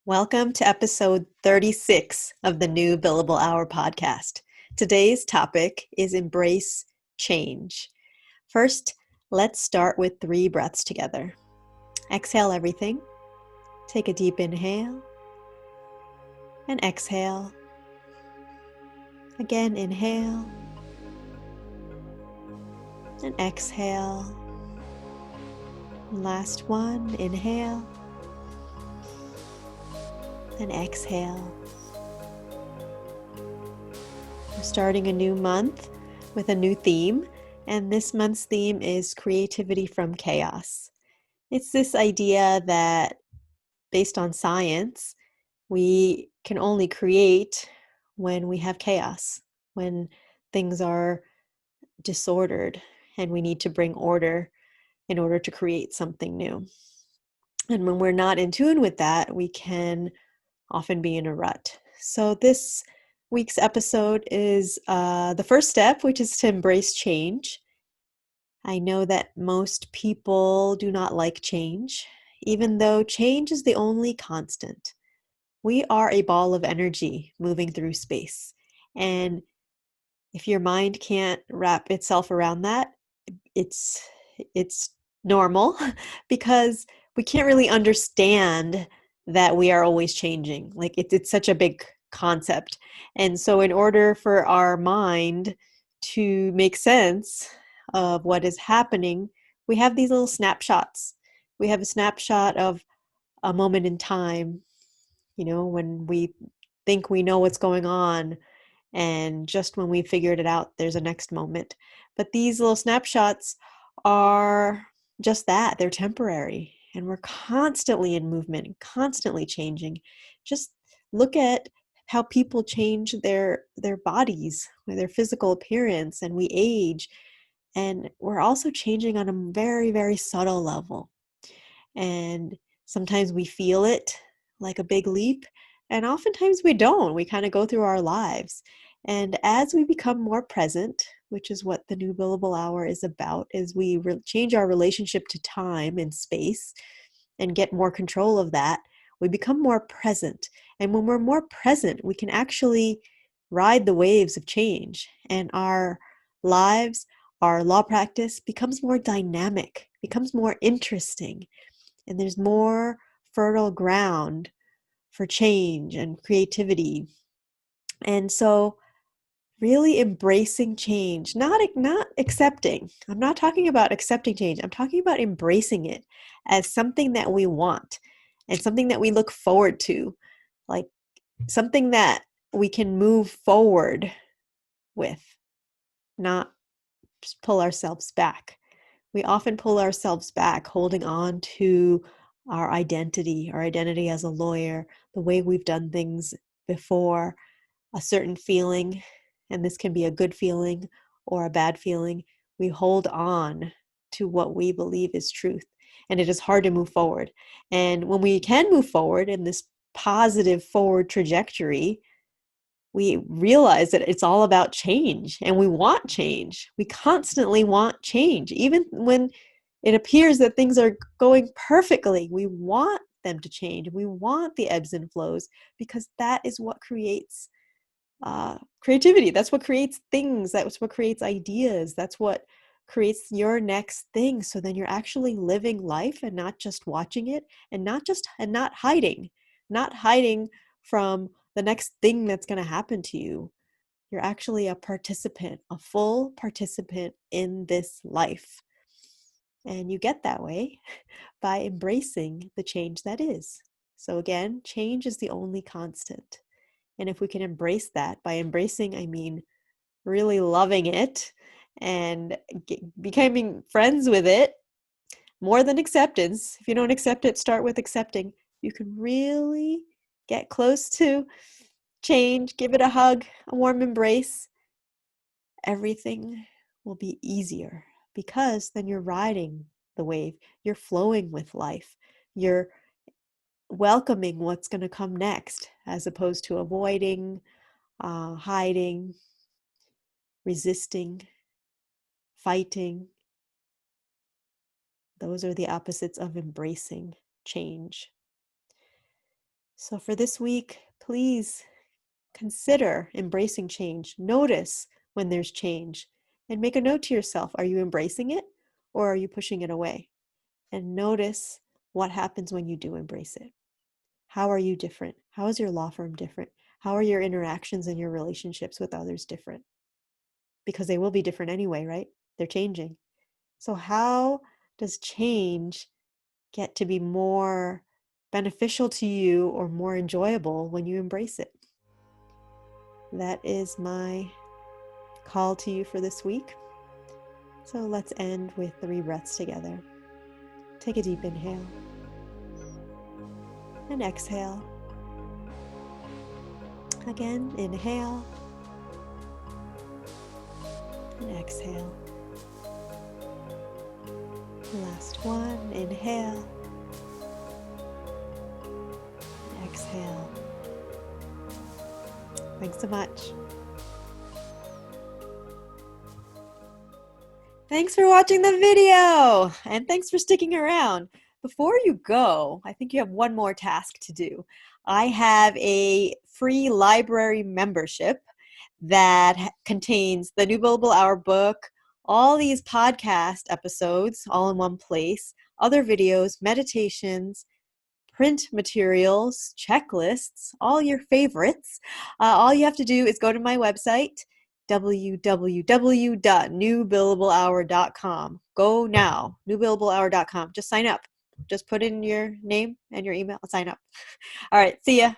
Welcome to episode 36 of the New Billable Hour podcast. Today's topic is embrace change. First, let's start with 3 breaths together. Exhale everything. Take a deep inhale and exhale. Again, inhale and exhale. Last one, inhale and exhale. We're starting a new month with a new theme, and this month's theme is creativity from chaos. It's this idea that, based on science, we can only create when we have chaos, when things are disordered, and we need to bring order in order to create something new. And when we're not in tune with that, we can often be in a rut. So this week's episode is the first step, which is to embrace change. I know that most people do not like change, even though change is the only constant. We are a ball of energy moving through space. And if your mind can't wrap itself around that, it's normal because we can't really understand that we are always changing. Like it's such a big concept. And so in order for our mind to make sense of what is happening, we have these little snapshots. We have a snapshot of a moment in time, when we think we know what's going on, and just when we figured it out, there's a next moment. But these little snapshots are just that. They're temporary. And we're constantly in movement, constantly changing. Just look at how people change their bodies, their physical appearance, and we age. And we're also changing on a very, very subtle level. And sometimes we feel it like a big leap, and oftentimes we don't. We kind of go through our lives. And as we become more present, which is what the New Billable Hour is about, is we change our relationship to time and space and get more control of that, we become more present. And when we're more present, we can actually ride the waves of change. And our lives, our law practice becomes more dynamic, becomes more interesting. And there's more fertile ground for change and creativity. And so really embracing change, not accepting. I'm not talking about accepting change. I'm talking about embracing it as something that we want and something that we look forward to, like something that we can move forward with, not just pull ourselves back. We often pull ourselves back, holding on to our identity as a lawyer, the way we've done things before, a certain feeling, and this can be a good feeling or a bad feeling. We hold on to what we believe is truth, and it is hard to move forward. And when we can move forward in this positive forward trajectory, we realize that it's all about change, and we want change. We constantly want change. Even when it appears that things are going perfectly, we want them to change. We want the ebbs and flows, because that is what creates creativity. That's what creates things. That's what creates ideas. That's what creates your next thing. So then you're actually living life and not just watching it, and not hiding from the next thing that's going to happen to you. You're actually a participant, a full participant in this life. And you get that way by embracing the change that is. So again, change is the only constant. And if we can embrace that, by embracing, I mean really loving it and becoming friends with it, more than acceptance. If you don't accept it, start with accepting. You can really get close to change, give it a hug, a warm embrace. Everything will be easier, because then you're riding the wave, you're flowing with life, you're welcoming what's going to come next, as opposed to avoiding, hiding, resisting, fighting. Those are the opposites of embracing change. So for this week, please consider embracing change. Notice when there's change and make a note to yourself. Are you embracing it or are you pushing it away? And notice what happens when you do embrace it. How are you different? How is your law firm different? How are your interactions and your relationships with others different? Because they will be different anyway, right? They're changing. So how does change get to be more beneficial to you or more enjoyable when you embrace it? That is my call to you for this week. So let's end with 3 breaths together. Take a deep inhale and exhale. Again, inhale and exhale. Last one, inhale and exhale. Thanks so much. Thanks for watching the video, and thanks for sticking around. Before you go, I think you have one more task to do. I have a free library membership that contains the New Billable Hour book, all these podcast episodes all in one place, other videos, meditations, print materials, checklists, all your favorites. All you have to do is go to my website, www.newbillablehour.com. Go now, newbillablehour.com. Just sign up. Just put in your name and your email and sign up. All right, see ya.